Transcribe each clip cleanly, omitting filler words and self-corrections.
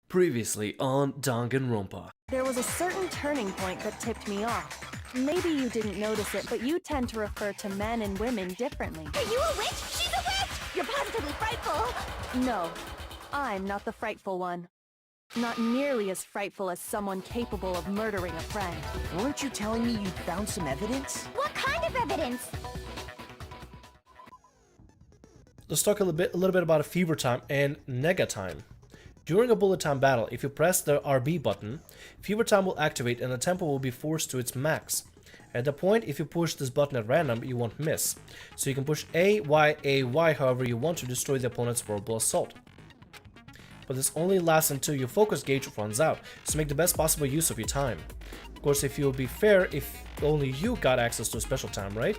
Previously on Danganronpa. There was a certain turning point that tipped me off. Maybe you didn't notice it, but you tend to refer to men and women differently. Are you a witch? She's a witch! You're positively frightful! No, I'm not the frightful one. Not nearly as frightful as someone capable of murdering a friend. Weren't you telling me you'd found some evidence? What kind of evidence? Let's talk a little bit about fever time and nega time. During a bullet time battle, if you press the RB button, fever time will activate and the tempo will be forced to its max. At the point, if you push this button at random, you won't miss. So you can push A, Y, however you want to destroy the opponent's verbal assault. But this only lasts until your focus gauge runs out, so make the best possible use of your time. Of course, if you'll be fair, if only you got access to a special time, right?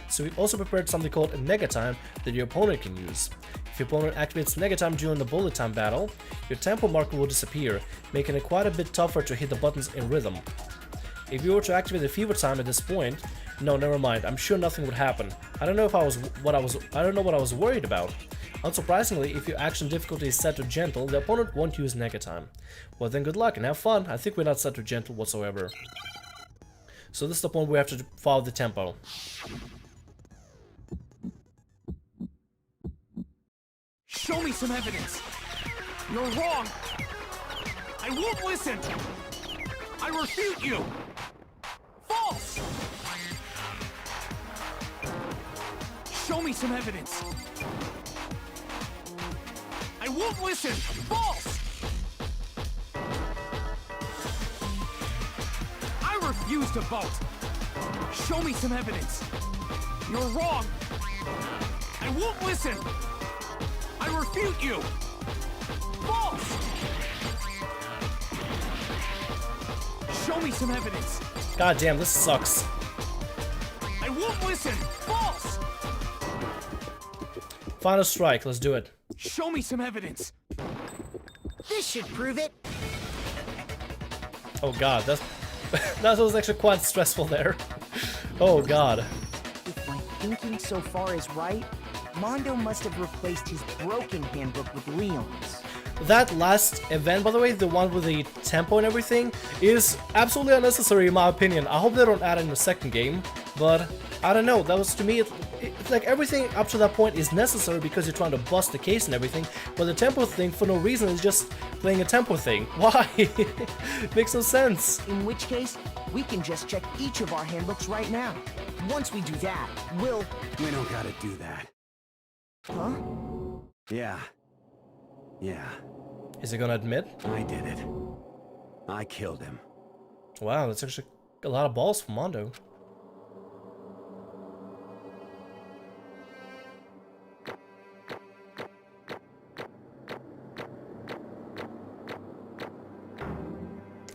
So we've also prepared something called a nega time that your opponent can use. If your opponent activates nega time during the bullet time battle, your tempo marker will disappear, making it quite a bit tougher to hit the buttons in rhythm. If you were to activate the fever time at this point, no, never mind, I'm sure nothing would happen. I don't know what I was worried about. Unsurprisingly, if your action difficulty is set to gentle, the opponent won't use nega time. Well then, good luck and have fun. I think we're not set to gentle whatsoever. So this is the point where we have to follow the tempo. Show me some evidence. You're wrong. I won't listen. I refute you. False. Show me some evidence. I won't listen. False. I refuse to vote. Show me some evidence. You're wrong. I won't listen. I refute you! False! Show me some evidence! God damn, this sucks. I won't listen! False! Final strike, let's do it. Show me some evidence! This should prove it. Oh god, that was actually quite stressful there. Oh god. If my thinking so far is right, Mondo must have replaced his broken handbook with Leon's. That last event, by the way, the one with the tempo and everything, is absolutely unnecessary in my opinion. I hope they don't add it in the second game, but I don't know, that was, to me, it's like everything up to that point is necessary because you're trying to bust the case and everything, but the tempo thing, for no reason, is just playing a tempo thing. Why? Makes no sense. In which case, we can just check each of our handbooks right now. Once we do that, we'll... We don't gotta do that. Huh? Yeah. Is he gonna admit? I did it. I killed him. Wow, that's actually a lot of balls from Mondo.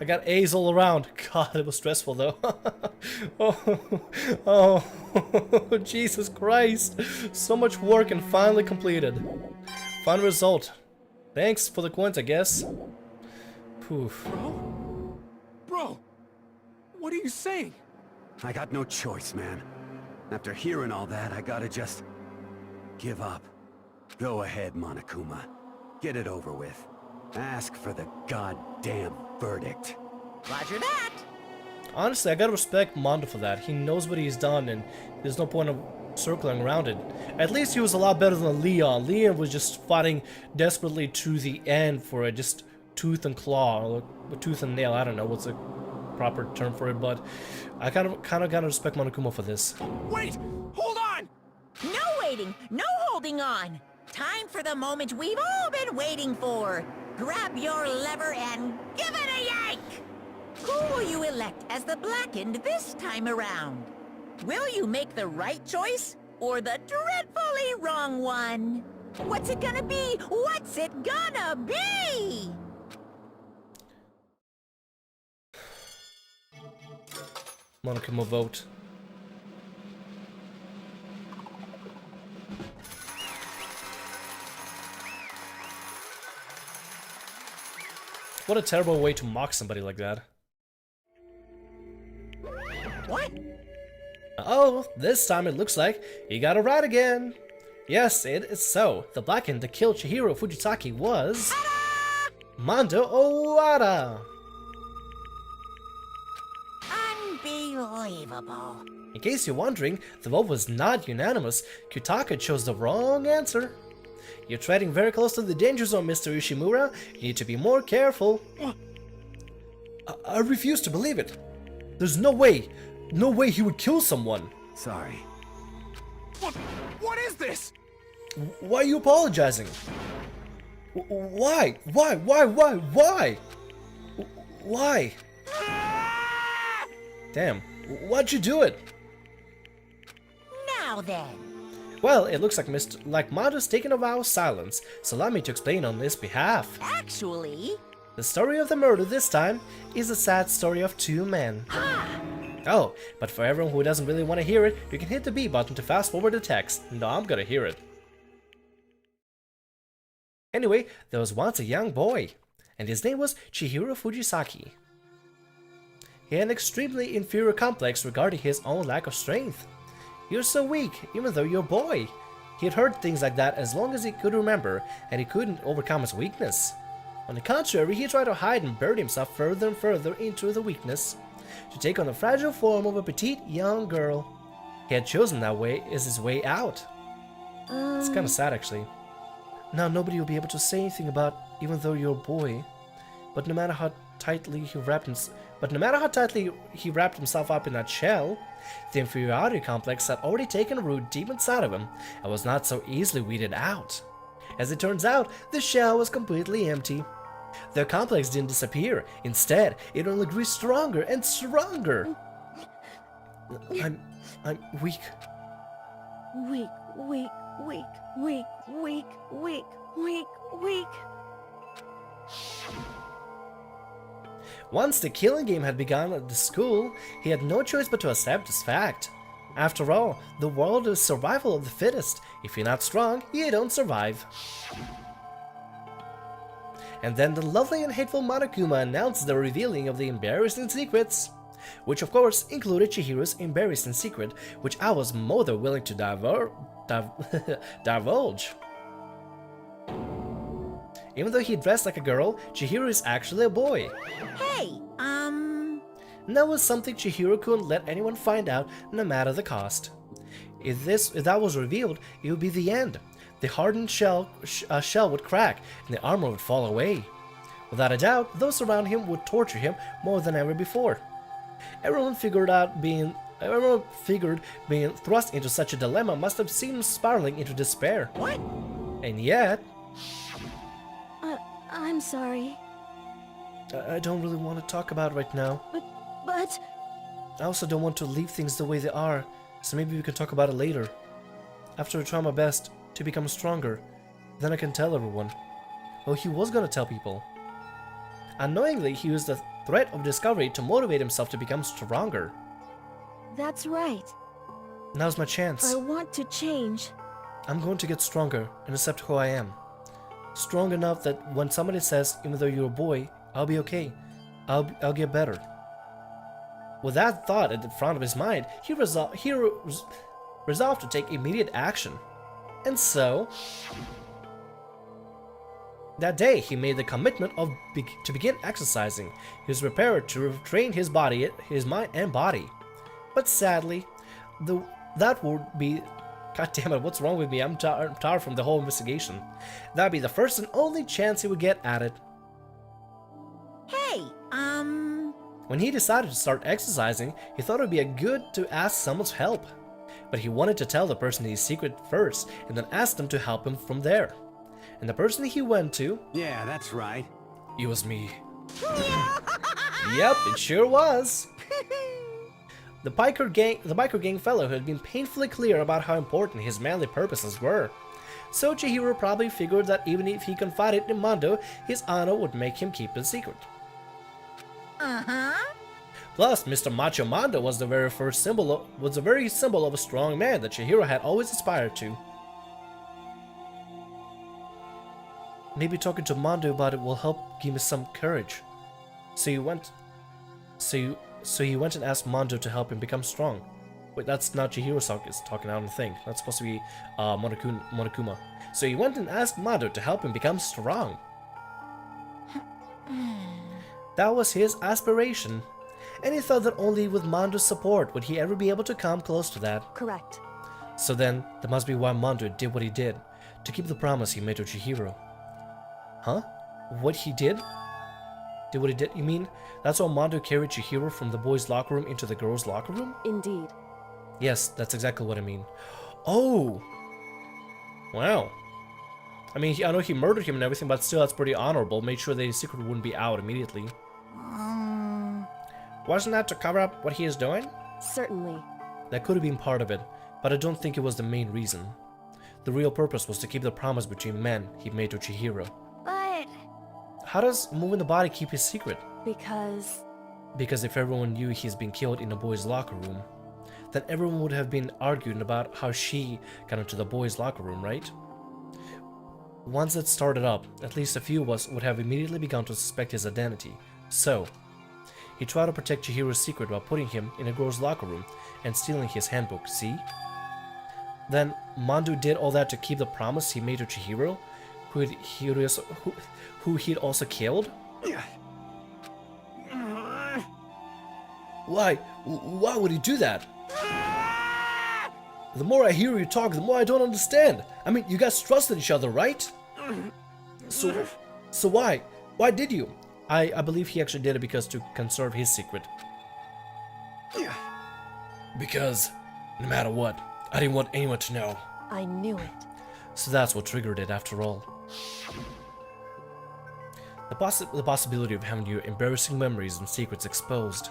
I got A's all around. God, it was stressful though. oh, Jesus Christ. So much work and finally completed. Final result. Thanks for the coins, I guess. Poof. Bro, what are you saying? I got no choice, man. After hearing all that, I gotta just... give up. Go ahead, Monokuma. Get it over with. Ask for the goddamn verdict. Roger that! Honestly, I gotta respect Mondo for that. He knows what he's done and there's no point of circling around it. At least he was a lot better than Leon. Leon was just fighting desperately to the end for it, just tooth and claw, or tooth and nail, I don't know what's the proper term for it, but I kind of gotta respect Monokuma for this. Wait! Hold on! No waiting! No holding on! Time for the moment we've all been waiting for! Grab your lever and give it a yank! Who will you elect as the Blackened this time around? Will you make the right choice, or the dreadfully wrong one? What's it gonna be? What's it gonna be? Monokuma vote. What a terrible way to mock somebody like that. What? Oh, this time it looks like he got it right again. Yes, it is so. The Blackened that killed Chihiro Fujitaki was... Mondo Owada! Unbelievable. In case you're wondering, the vote was not unanimous. Kutaka chose the wrong answer. You're treading very close to the danger zone, Mr. Ishimura. You need to be more careful. I refuse to believe it. There's no way he would kill someone. Sorry. What is this? Why are you apologizing? Why? Why? Damn, why'd you do it? Now then. Well, it looks like Mondo's taken a vow of silence, so allow me to explain on his behalf. Actually... The story of the murder this time is a sad story of two men. Oh, but for everyone who doesn't really want to hear it, you can hit the B button to fast forward the text. No, I'm gonna hear it. Anyway, there was once a young boy, and his name was Chihiro Fujisaki. He had an extremely inferior complex regarding his own lack of strength. You're so weak, even though you're a boy. He had heard things like that as long as he could remember, and he couldn't overcome his weakness. On the contrary, he tried to hide and bury himself further and further into the weakness, to take on the fragile form of a petite young girl. He had chosen that way as his way out. It's kind of sad, actually. Now nobody will be able to say anything about even though you're a boy, but no matter how tightly he wrapped himself up in that shell, the inferiority complex had already taken root deep inside of him and was not so easily weeded out. As it turns out, the shell was completely empty. The complex didn't disappear. Instead, it only grew stronger and stronger. I'm weak. Weak. Once the killing game had begun at the school, he had no choice but to accept this fact. After all, the world is survival of the fittest. If you're not strong, you don't survive. And then the lovely and hateful Monokuma announced the revealing of the embarrassing secrets, which of course included Chihiro's embarrassing secret, which I was more than willing to divulge. Even though he dressed like a girl, Chihiro is actually a boy. Hey, And that was something Chihiro couldn't let anyone find out, no matter the cost. If that was revealed, it would be the end. The hardened shell would crack, and the armor would fall away. Without a doubt, those around him would torture him more than ever before. Everyone figured being thrust into such a dilemma must have seemed spiraling into despair. what? And yet, I'm sorry, I don't really want to talk about it right now. but I also don't want to leave things the way they are, so maybe we can talk about it later. After I try my best to become stronger, then I can tell everyone. Well, he was gonna tell people. Unknowingly, he used the threat of discovery to motivate himself to become stronger. that's right. Now's my chance. I want to change. I'm going to get stronger and accept who I am. Strong enough that when somebody says, even though you're a boy, I'll be okay. I'll get better. With that thought at the front of his mind, he resolved to take immediate action. And so, that day he made the commitment to begin exercising. He was prepared to retrain his mind and body. But sadly, that would be... God damn it, what's wrong with me? I'm tired from the whole investigation. That'd be the first and only chance he would get at it. Hey, When he decided to start exercising, he thought it would be good to ask someone's help. But he wanted to tell the person his secret first, and then ask them to help him from there. And the person he went to... Yeah, that's right. It was me. Yep, it sure was. The biker gang fellow who had been painfully clear about how important his manly purposes were. So Chihiro probably figured that even if he confided in Mondo, his honor would make him keep the secret. Plus, Mr. Macho Mondo was the very symbol of a strong man that Chihiro had always aspired to. Maybe talking to Mondo about it will help give me some courage. So he went and asked Mondo to help him become strong. Wait, that's not Chihiro talking out of the thing. That's supposed to be Monokuma. So he went and asked Mondo to help him become strong. That was his aspiration, and he thought that only with Mando's support would he ever be able to come close to that. Correct. So then, that must be why Mando did what he did, to keep the promise he made to Chihiro. Huh? What he did? Did what he did? You mean that's why Mando carried Chihiro from the boys' locker room into the girls' locker room? Indeed. Yes, that's exactly what I mean. Oh! Wow. I mean, I know he murdered him and everything, but still, that's pretty honorable. Made sure that his secret wouldn't be out immediately. Wasn't that to cover up what he is doing? Certainly. That could have been part of it, but I don't think it was the main reason. The real purpose was to keep the promise between men he made to Chihiro. But... How does moving the body keep his secret? Because... Because if everyone knew he's been killed in a boys' locker room, then everyone would have been arguing about how she got into the boys' locker room, right? Once it started up, at least a few of us would have immediately begun to suspect his identity. So, he tried to protect Chihiro's secret by putting him in a girl's locker room and stealing his handbook, see? Then, Mando did all that to keep the promise he made to Chihiro, who he'd also killed? Why? Why would he do that? The more I hear you talk, the more I don't understand. I mean, you guys trusted each other, right? So why? Why did you? I believe he actually did it because to conserve his secret. Because, no matter what, I didn't want anyone to know. I knew it. So that's what triggered it after all. The possibility of having your embarrassing memories and secrets exposed.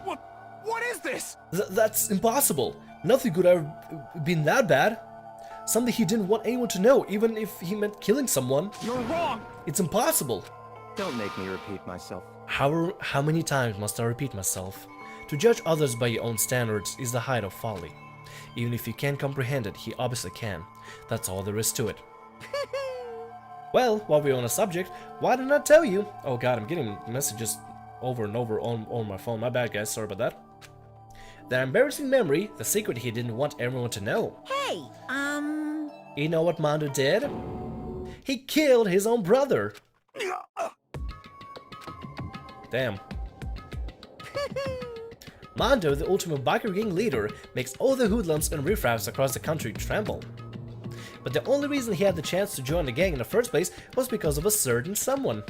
What is this? That's impossible. Nothing could have been that bad. Something he didn't want anyone to know, even if he meant killing someone. You're wrong. It's impossible. Don't make me repeat myself. How many times must I repeat myself? To judge others by your own standards is the height of folly. Even if you can't comprehend it, he obviously can. That's all there is to it. Well, while we're on a subject, why didn't I tell you? Oh god, I'm getting messages over and over on my phone. My bad, guys. Sorry about that. That embarrassing memory, the secret he didn't want everyone to know. Hey, You know what Mando did? He killed his own brother. Damn. Mando, the ultimate biker gang leader, makes all the hoodlums and riffraffs across the country tremble. But the only reason he had the chance to join the gang in the first place was because of a certain someone.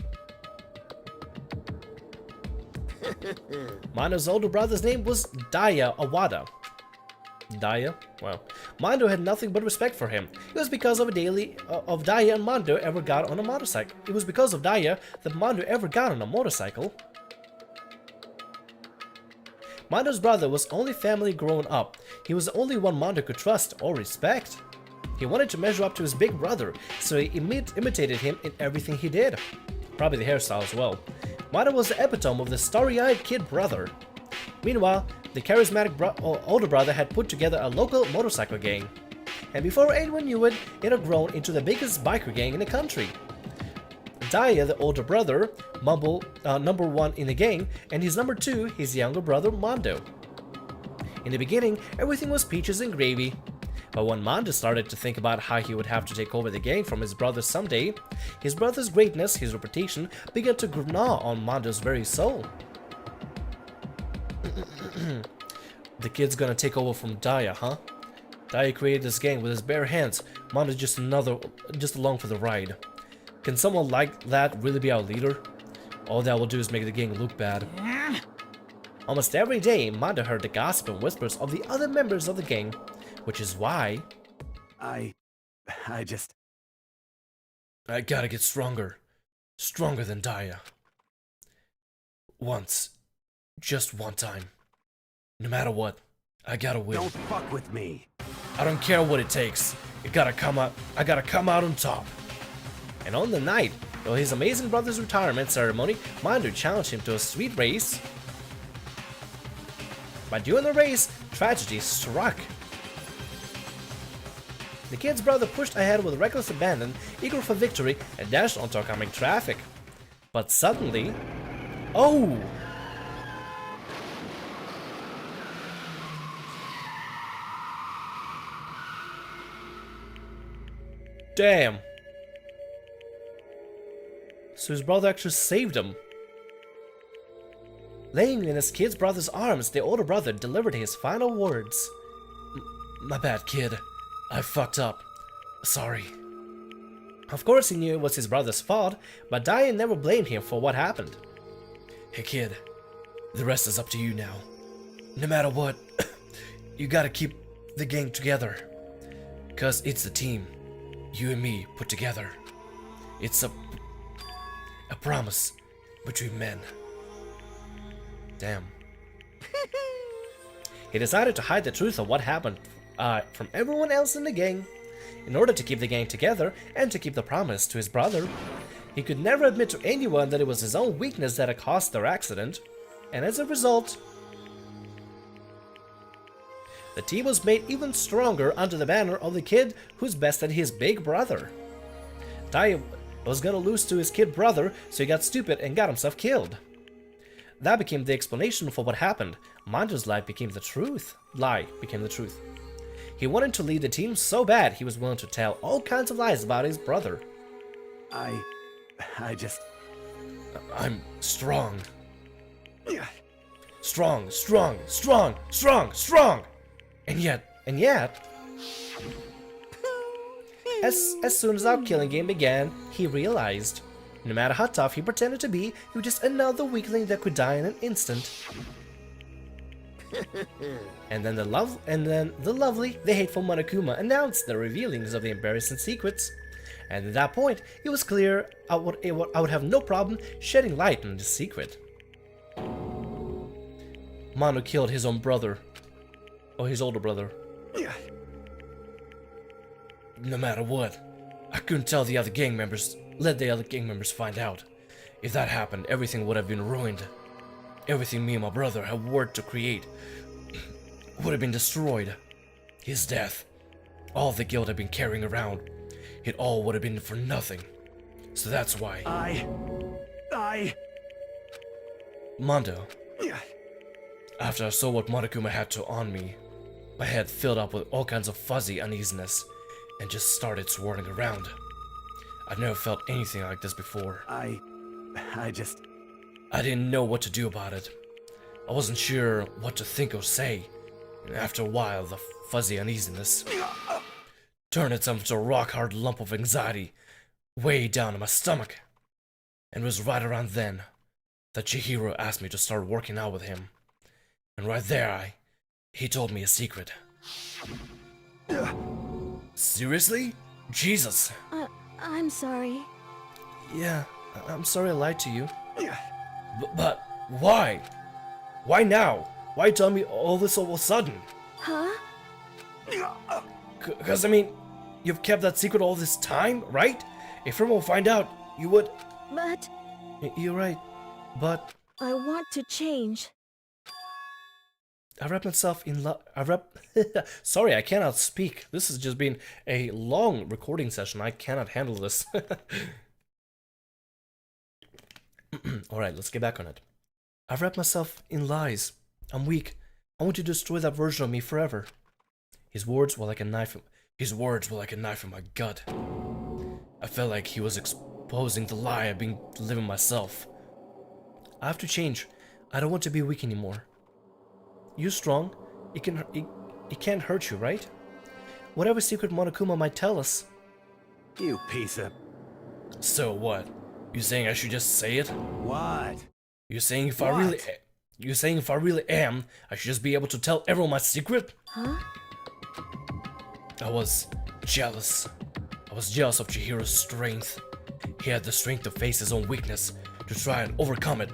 Mando's older brother's name was Daya Awada. Daya? Well, Mando had nothing but respect for him. It was because of Daya and Mando ever got on a motorcycle. It was because of Daya that Mando ever got on a motorcycle. Mando's brother was only family grown up. He was the only one Mando could trust or respect. He wanted to measure up to his big brother, so he imitated him in everything he did. Probably the hairstyle as well. Mando was the epitome of the starry-eyed kid brother. Meanwhile, the charismatic older brother had put together a local motorcycle gang. And before anyone knew it, it had grown into the biggest biker gang in the country. Daya, the older brother, number one in the gang, and his number two, his younger brother Mando. In the beginning, everything was peaches and gravy. But when Mando started to think about how he would have to take over the gang from his brother someday, his brother's greatness, his reputation, began to gnaw on Mando's very soul. The kid's gonna take over from Daya, huh? Daya created this gang with his bare hands. Mando's just along for the ride. Can someone like that really be our leader? All that will do is make the gang look bad. Almost every day, Mando heard the gossip and whispers of the other members of the gang, which is why... I gotta get stronger. Stronger than Daya. Once. Just one time. No matter what, I gotta win. don't fuck with me. I don't care what it takes. I gotta come out on top. And on the night of his amazing brother's retirement ceremony, Mando challenged him to a sweet race. But during the race, tragedy struck. The kid's brother pushed ahead with reckless abandon, eager for victory, and dashed onto oncoming traffic. But suddenly... Oh! so his brother actually saved him. Laying in his kid's brother's arms, the older brother delivered his final words. My bad, kid. I fucked up. Sorry. Of course he knew it was his brother's fault, but Diane never blamed him for what happened. Hey kid, the rest is up to you now. No matter what, you gotta keep the gang together. Cause it's the team, you and me put together. It's a promise between men. Damn. He decided to hide the truth of what happened from everyone else in the gang. In order to keep the gang together and to keep the promise to his brother, he could never admit to anyone that it was his own weakness that had caused their accident, and as a result, the team was made even stronger under the banner of the kid who's bested his big brother. Dai was gonna lose to his kid brother, so he got stupid and got himself killed. That became the explanation for what happened. Mondo's lie became the truth. He wanted to lead the team so bad he was willing to tell all kinds of lies about his brother. I just... I'm strong. Yeah. Strong. And yet... As soon as our killing game began, he realized, no matter how tough he pretended to be, he was just another weakling that could die in an instant. And then the lovely, the hateful Monokuma announced the revealings of the embarrassing secrets. And at that point, it was clear I would have no problem shedding light on this secret. Mono killed his own brother. Or his older brother. Yeah. No matter what, I couldn't tell the other gang members, let the other gang members find out. If that happened, everything would have been ruined. Everything me and my brother had worked to create would have been destroyed. His death, all the guilt I've been carrying around, it all would have been for nothing. So that's why... Mondo. Yeah. After I saw what Monokuma had to on me, my head filled up with all kinds of fuzzy uneasiness and just started swirling around. I've never felt anything like this before. I didn't know what to do about it. I wasn't sure what to think or say. And after a while, the fuzzy uneasiness turned itself into a rock-hard lump of anxiety way down in my stomach. And it was right around then that Chihiro asked me to start working out with him. And right there, he told me a secret. Seriously? Jesus. I'm sorry. Yeah, I'm sorry I lied to you. But why? Why now? Why tell me all this all of a sudden? Huh? Because, I mean, you've kept that secret all this time, right? If everyone will find out, you would... But... You're right, but... I want to change. I wrapped myself in Sorry, I cannot speak. This has just been a long recording session. I cannot handle this. Alright, let's get back on it. I've wrapped myself in lies. I'm weak. I want to destroy that version of me forever. His words were like a knife in my gut. I felt like he was exposing the lie I've been living myself. I have to change. I don't want to be weak anymore. You're strong. It can't hurt you, right? Whatever secret Monokuma might tell us. You piece of... So what? You saying I should just say it? What? You saying if I really am, I should just be able to tell everyone my secret? Huh? I was jealous. I was jealous of Chihiro's strength. He had the strength to face his own weakness, to try and overcome it.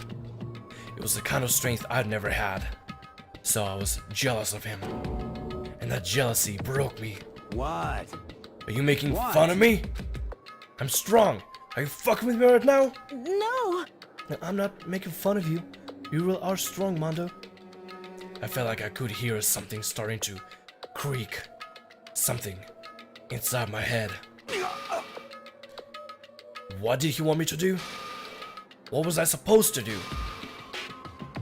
It was the kind of strength I'd never had. So I was jealous of him. And that jealousy broke me. What? Are you making fun of me? I'm strong. Are you fucking with me right now? No! I'm not making fun of you. You really are strong, Mondo. I felt like I could hear something starting to creak. Something inside my head. What did he want me to do? What was I supposed to do?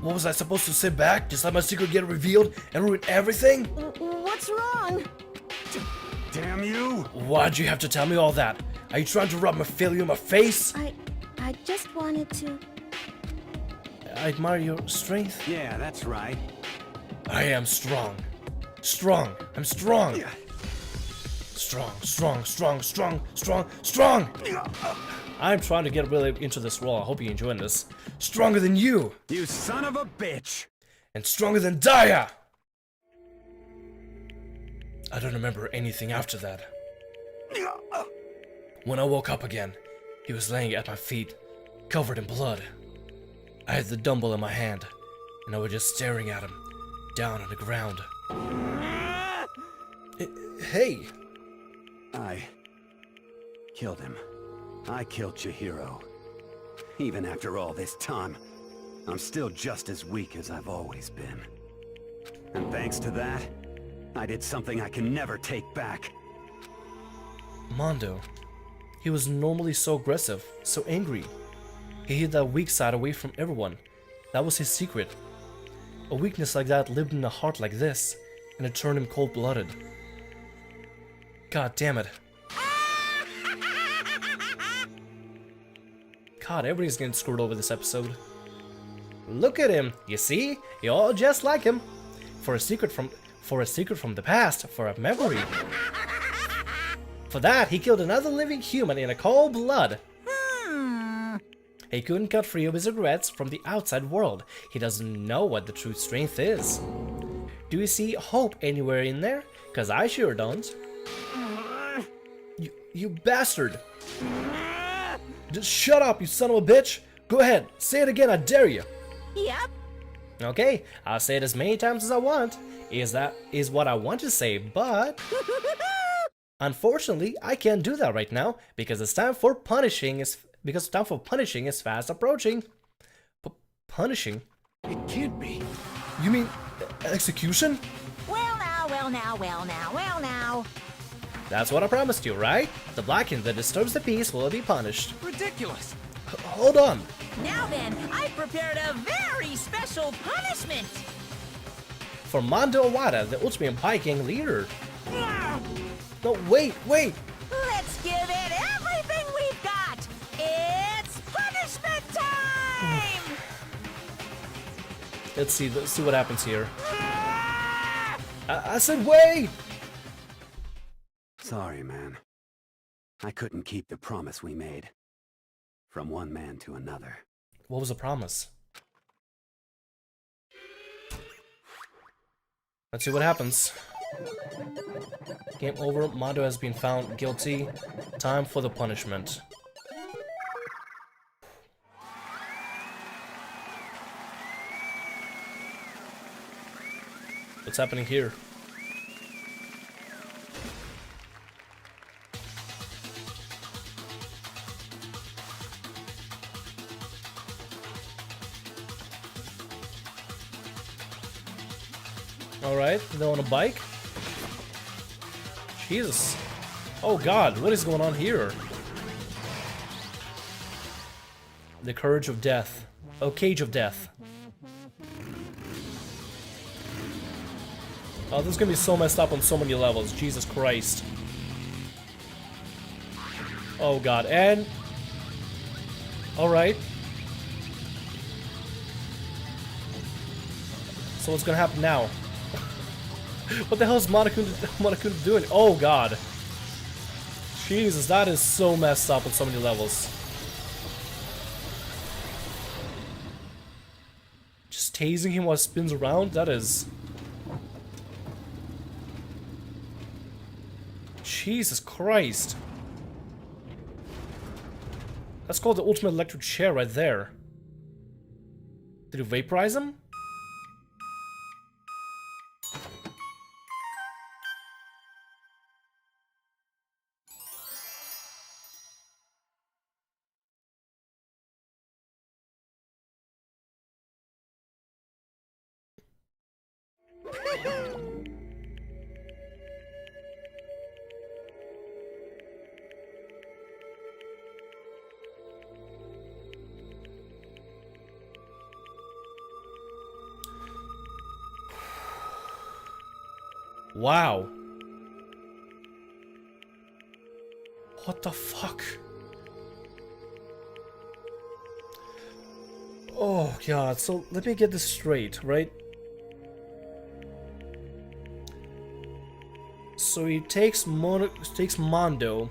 What was I supposed to sit back, just let my secret get revealed and ruin everything? What's wrong? Damn you! Why'd you have to tell me all that? Are you trying to rub my failure in my face? I I just wanted to... I admire your strength. Yeah, that's right. I am strong. Strong. I'm strong. Strong, strong, strong, strong, strong, strong. I'm trying to get really into this role. I hope you're enjoying this. Stronger than you. You son of a bitch! And stronger than Daya. I don't remember anything after that. When I woke up again, he was laying at my feet, covered in blood. I had the dumbbell in my hand, and I was just staring at him, down on the ground. Hey! I killed him. I killed Chihiro. Even after all this time, I'm still just as weak as I've always been. And thanks to that, I did something I can never take back. Mondo. He was normally so aggressive, so angry. He hid that weak side away from everyone. That was his secret. A weakness like that lived in a heart like this, and it turned him cold-blooded. God damn it. God, everybody's getting screwed over this episode. Look at him, you see? You're all just like him. For a secret from the past, for a memory. For that, he killed another living human in a cold blood. He couldn't cut free of his regrets from the outside world. He doesn't know what the true strength is. Do you see hope anywhere in there? 'Cause I sure don't. You bastard! Just shut up, you son of a bitch! Go ahead, say it again, I dare you! Yep. Okay, I'll say it as many times as I want. That is what I want to say, but... Unfortunately, I can't do that right now, because it's time for punishing is fast approaching. Punishing? It can't be. You mean execution? Well now, well now, well now, well now. That's what I promised you, right? The blacking that disturbs the peace will be punished. Ridiculous. Hold on. Now then, I've prepared a very special punishment. For Mondo Owada, the ultimate Viking leader. No, wait! Let's give it everything we've got. It's punishment time. Let's see what happens here. I said wait! Sorry, man. I couldn't keep the promise we made. From one man to another. What was the promise? Let's see what happens. Game over. Mondo has been found guilty. Time for the punishment. What's happening here? Alright, they're on a bike. Jesus. Oh god, what is going on here? The Courage of Death. Oh, Cage of Death. Oh, this is gonna be so messed up on so many levels. Jesus Christ. Oh god, and... Alright. So what's gonna happen now? What the hell is Monokuma doing? Oh god. Jesus, that is so messed up on so many levels. Just tasing him while he spins around? That is... Jesus Christ. That's called the ultimate electric chair right there. Did you vaporize him? Wow. What the fuck? Oh god, so let me get this straight, right? So he takes Mondo,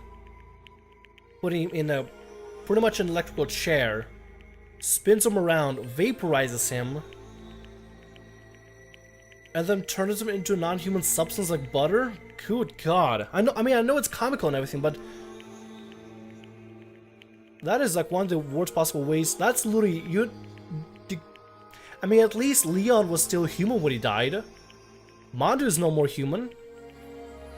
putting him in a pretty much an electrical chair, spins him around, vaporizes him, and then turns him into a non-human substance like butter? Good god. I know it's comical and everything, but that is like one of the worst possible ways. That's literally I mean, at least Leon was still human when he died. Mondo is no more human.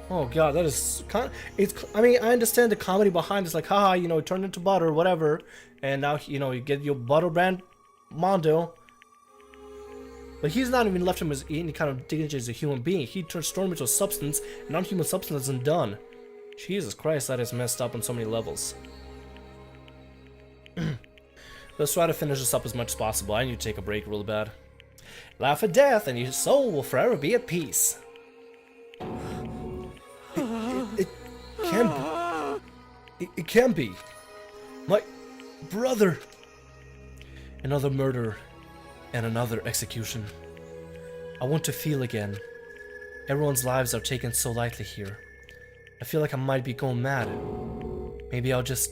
Oh god, that is kind of, I mean, I understand the comedy behind it. It's like, haha, you know, it turned into butter, whatever, and now, you know, you get your butter brand Mondo. But he's not even left him as any kind of dignity as a human being. He transformed into a substance, a non-human substance isn't done. Jesus Christ, that is messed up on so many levels. Let's try to finish this up as much as possible. I need to take a break real bad. Laugh at death and your soul will forever be at peace. It can be. It can be. My brother. Another murder and another execution. I want to feel again. Everyone's lives are taken so lightly here. I feel like I might be going mad. Maybe I'll just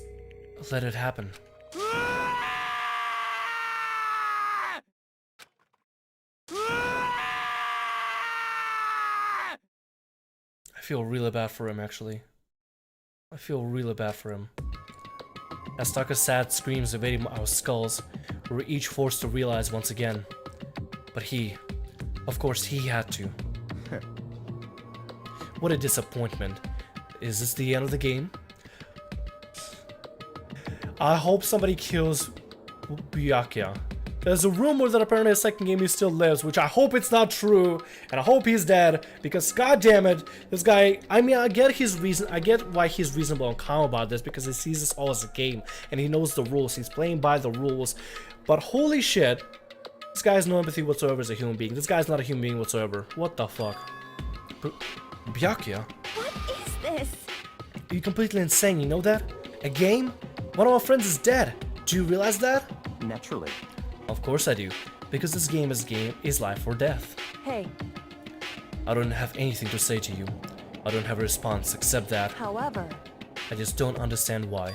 let it happen. I feel really bad for him, actually. I feel really bad for him. As Taka's sad screams evading our skulls, we were each forced to realize once again. But he, of course he had to. What a disappointment. Is this the end of the game? I hope somebody kills Byakuya. There's a rumor that apparently a second game he still lives, which I hope it's not true, and I hope he's dead, because god damn it, this guy, I mean, I get his reason, I get why he's reasonable and calm about this, because he sees this all as a game, and he knows the rules, he's playing by the rules, but holy shit, this guy has no empathy whatsoever as a human being. This guy's not a human being whatsoever. What the fuck? Byakuya? What is this? You're completely insane, you know that? A game? One of our friends is dead. Do you realize that? Naturally. Of course I do, because this game is life or death. Hey, I don't have anything to say to you. I don't have a response except that however, I just don't understand why.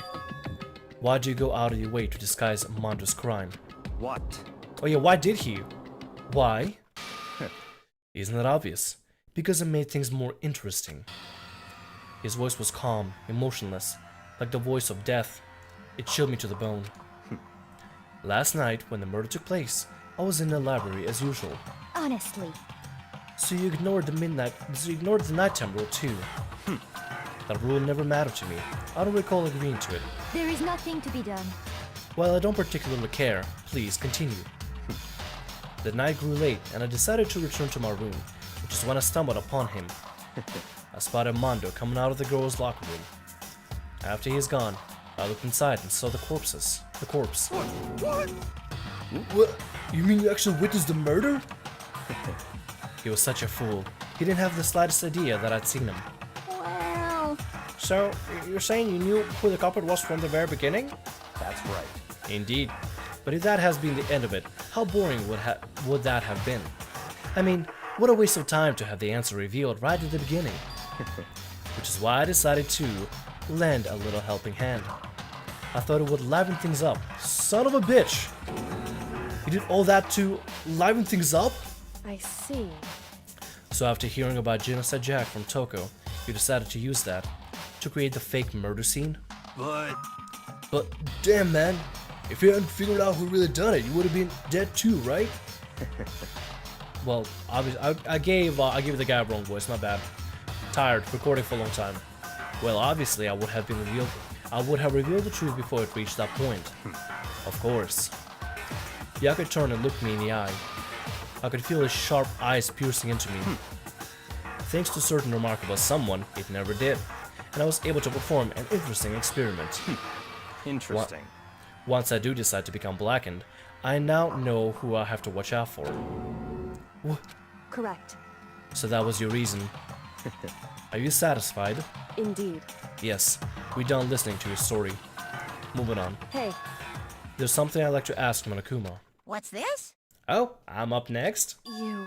Why do you go out of your way to disguise Mondo's crime? What? Oh yeah, why did he? Why? Isn't that obvious? Because it made things more interesting. His voice was calm, emotionless, like the voice of death. It chilled me to the bone. Last night, when the murder took place, I was in the library as usual. honestly, So you ignored the nighttime rule too. That rule never mattered to me. I don't recall agreeing to it. there is nothing to be done. Well, I don't particularly care. Please, continue. The night grew late, and I decided to return to my room, which is when I stumbled upon him. I spotted Mondo coming out of the girls' locker room. After he is gone, I looked inside and saw the corpse. What? What? You mean you actually witnessed the murder? He was such a fool. He didn't have the slightest idea that I'd seen him. Well, So, you're saying you knew who the culprit was from the very beginning? That's right. Indeed. But if that has been the end of it, how boring would that have been? I mean, what a waste of time to have the answer revealed right at the beginning. Which is why I decided to lend a little helping hand. I thought it would liven things up. Son of a bitch! You did all that to liven things up? I see. So after hearing about Genocide Jack from Toko, you decided to use that to create the fake murder scene? But damn man, if you hadn't figured out who really done it, you would have been dead too, right? Well, obviously, I gave the guy a wrong voice, my bad. Tired, recording for a long time. Well, obviously I would have revealed the truth before it reached that point. Of course. Yaku turned and looked me in the eye. I could feel his sharp eyes piercing into me. Thanks to certain remarkable someone, it never did, and I was able to perform an interesting experiment. Interesting. Once I do decide to become blackened, I now know who I have to watch out for. Correct. So that was your reason. Are you satisfied? Indeed. Yes, we're done listening to your story. Moving on. Hey, There's something I'd like to ask Monokuma. What's this? Oh, I'm up next. You.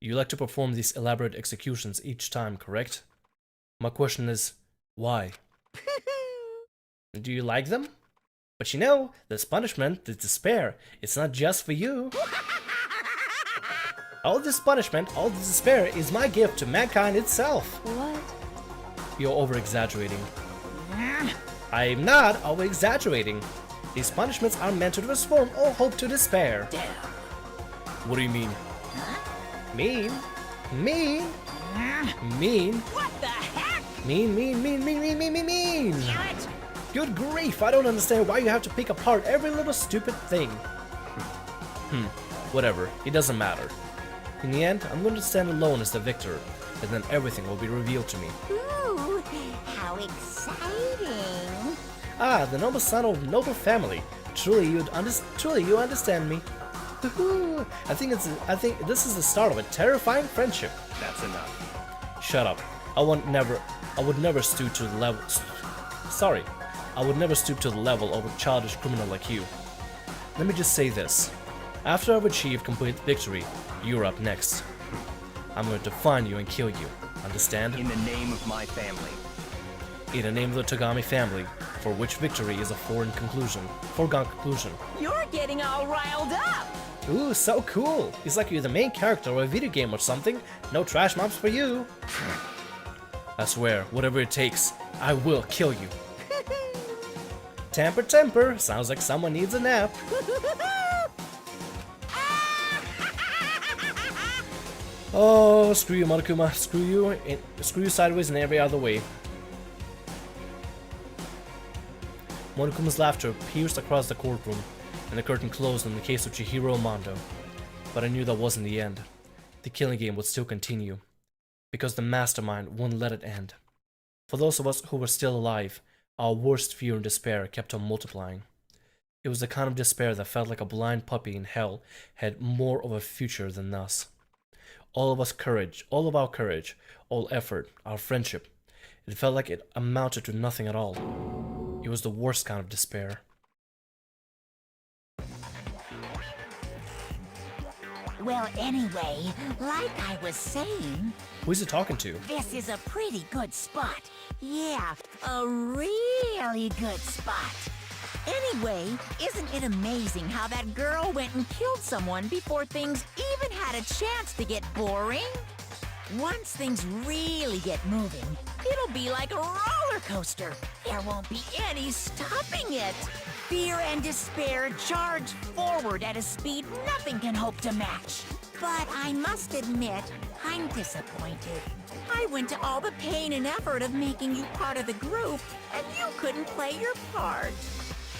You like to perform these elaborate executions each time, correct? My question is, why? Do you like them? But you know, this punishment, this despair, it's not just for you. All this punishment, all this despair is my gift to mankind itself. What? You're over-exaggerating. I'm not over-exaggerating. These punishments are meant to transform all hope to despair. Damn. What do you mean? Mean? Mean? Mean? What the heck? Mean, mean, mean, mean, mean, mean, mean, mean. Damn it! Good grief, I don't understand why you have to pick apart every little stupid thing. Whatever, it doesn't matter. In the end, I'm going to stand alone as the victor, and then everything will be revealed to me. Ooh, how exciting! Ah, the noble son of noble family. Truly you understand me. Woohoo! I think this is the start of a terrifying friendship. That's enough. Shut up. I would never stoop to the level. Sorry. I would never stoop to the level of a childish criminal like you. Let me just say this. After I've achieved complete victory, you're up next. I'm going to find you and kill you. Understand? In the name of my family. In the name of the Tagami family, for which victory is a foregone conclusion. You're getting all riled up! Ooh, so cool! It's like you're the main character of a video game or something. No trash mobs for you. I swear, whatever it takes, I will kill you. Temper, temper. Sounds like someone needs a nap. Oh, screw you, Monokuma. Screw you sideways and every other way. Monokuma's laughter pierced across the courtroom, and the curtain closed in the case of Chihiro Mondo. But I knew that wasn't the end. The killing game would still continue, because the mastermind wouldn't let it end. For those of us who were still alive, our worst fear and despair kept on multiplying. It was the kind of despair that felt like a blind puppy in hell had more of a future than us. All of our courage, all effort, our friendship, it felt like it amounted to nothing at all. It was the worst kind of despair. Well, anyway, like I was saying, Who is he talking to? this is a pretty good spot. Yeah, a really good spot. Anyway, isn't it amazing how that girl went and killed someone before things even had a chance to get boring? Once things really get moving, it'll be like a roller coaster. There won't be any stopping it. Fear and despair charge forward at a speed nothing can hope to match. But I must admit, I'm disappointed. I went to all the pain and effort of making you part of the group, and you couldn't play your part.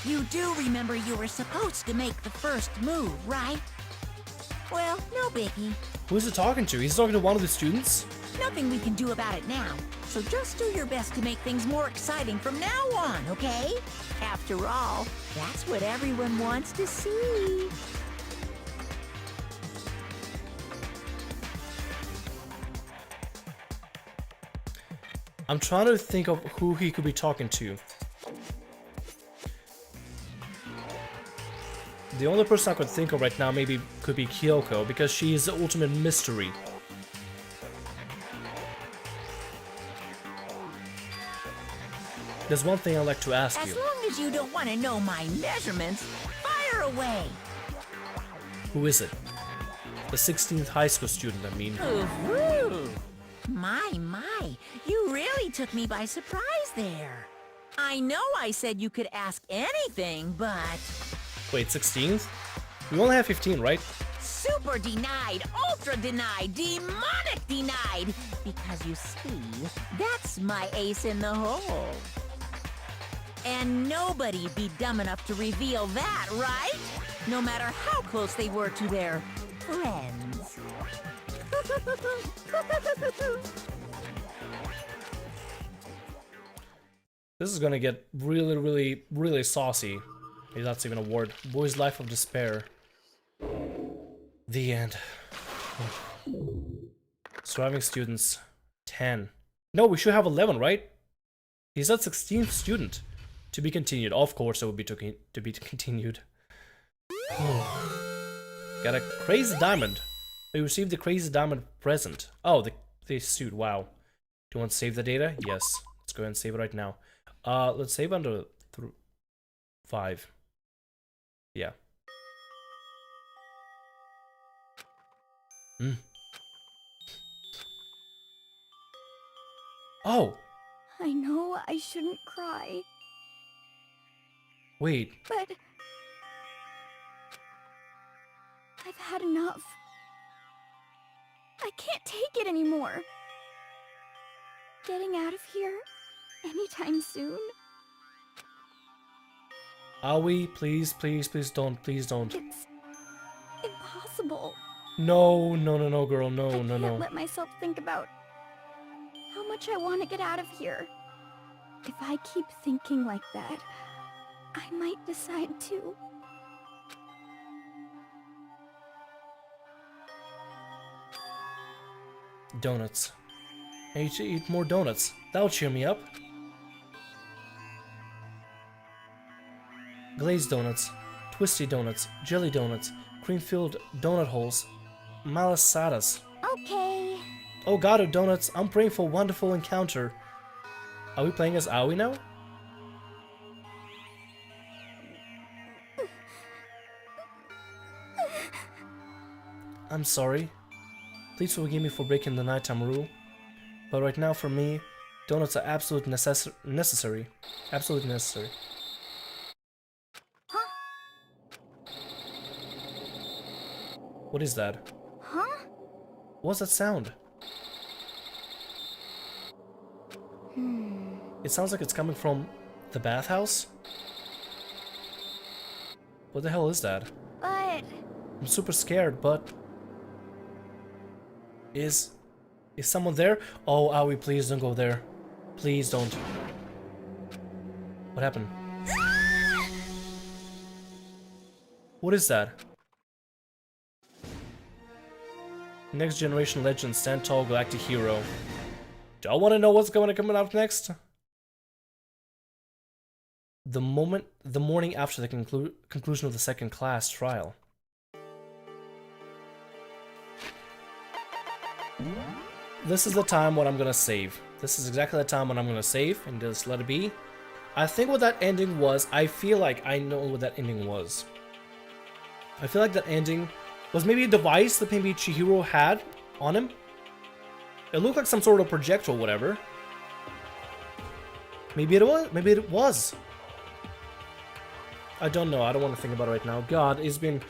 You do remember you were supposed to make the first move, right? Well, no biggie. Who is he talking to? He's talking to one of the students? Nothing we can do about it now. So just do your best to make things more exciting from now on, okay? After all, that's what everyone wants to see. I'm trying to think of who he could be talking to. The only person I could think of right now maybe could be Kyoko, because she is the ultimate mystery. There's one thing I'd like to ask As you. long as you don't want to know my measurements, fire away. Who is it? The 16th high school student, I mean. Ooh. My, you really took me by surprise there. I know I said you could ask anything, but... Wait, 16th? We only have 15, right? Super denied, ultra denied, demonic denied! Because you see, that's my ace in the hole. And nobody'd be dumb enough to reveal that, right? No matter how close they were to their friends. This is gonna get really saucy. Maybe that's even a word. Boy's Life of Despair. The end. Surviving students, 10. No, we should have 11, right? He's at 16th student. To be continued. Of course, it will be to be continued. Got a crazy diamond. We received the crazy diamond present. Oh, the suit. Wow. Do you want to save the data? Yes. Let's go ahead and save it right now. Let's save under 5. Yeah. Oh. I know I shouldn't cry, Wait. but I've had enough. I can't take it anymore. Getting out of here anytime soon. Aoi, please, please, please don't, please don't. It's impossible. No, no, no, no, girl, no, I no, can't no. let myself think about how much I want to get out of here. If I keep thinking like that, I might decide to. Donuts. I need to eat more donuts. That'll cheer me up. Glazed donuts, twisty donuts, jelly donuts, cream-filled donut holes, malasadas. Okay. Oh god, oh donuts, I'm praying for a wonderful encounter. Are we playing as Aoi now? I'm sorry. Please forgive me for breaking the nighttime rule. But right now for me, donuts are absolutely necessary. Absolutely necessary. Huh? What is that? Huh? What's that sound? It sounds like it's coming from the bathhouse. What the hell is that? But I'm super scared, but... Is someone there? Oh, Aoi, please don't go there. Please don't. What happened? What is that? Next generation legend, stand tall, galactic hero. Do I want to know what's going to come up next? The morning after the conclusion of the second class trial. This is the time when I'm gonna save. This is exactly the time when I'm gonna save and just let it be. I think what that ending was, I feel like I know what that ending was. I feel like that ending was maybe a device that maybe Chihiro had on him. It looked like some sort of projector or whatever. Maybe it was. Maybe it was. I don't know. I don't want to think about it right now. God, it's been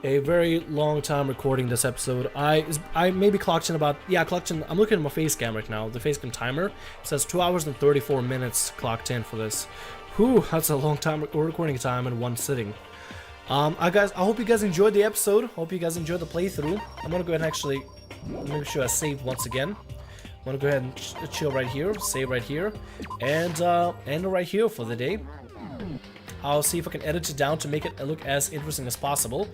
a very long time recording this episode. I maybe clocked in about, yeah, clocked in. I'm looking at my face cam right now. The face cam timer. It says 2 hours and 34 minutes clocked in for this. Whew, that's a long time recording time in one sitting. I hope you guys enjoyed the episode. Hope you guys enjoyed the playthrough. I'm gonna go ahead and actually make sure I saved once again. I'm gonna go ahead and chill right here, save right here, and end right here for the day. I'll see if I can edit it down to make it look as interesting as possible.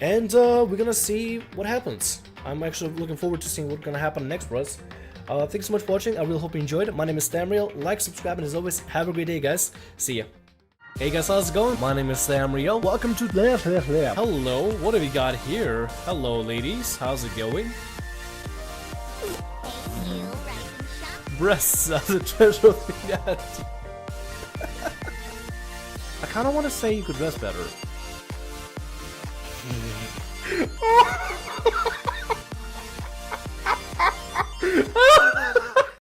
And we're gonna see what happens. I'm actually looking forward to seeing what's gonna happen next for us. Thanks so much for watching. I really hope you enjoyed it. My name is Samriel. Like, subscribe, and as always, have a great day, guys. See ya. Hey guys, how's it going? My name is Samriel. Welcome to Hello, what have we got here? Hello, ladies. How's it going? Breasts are the treasure thing that. I kind of want to say you could dress better.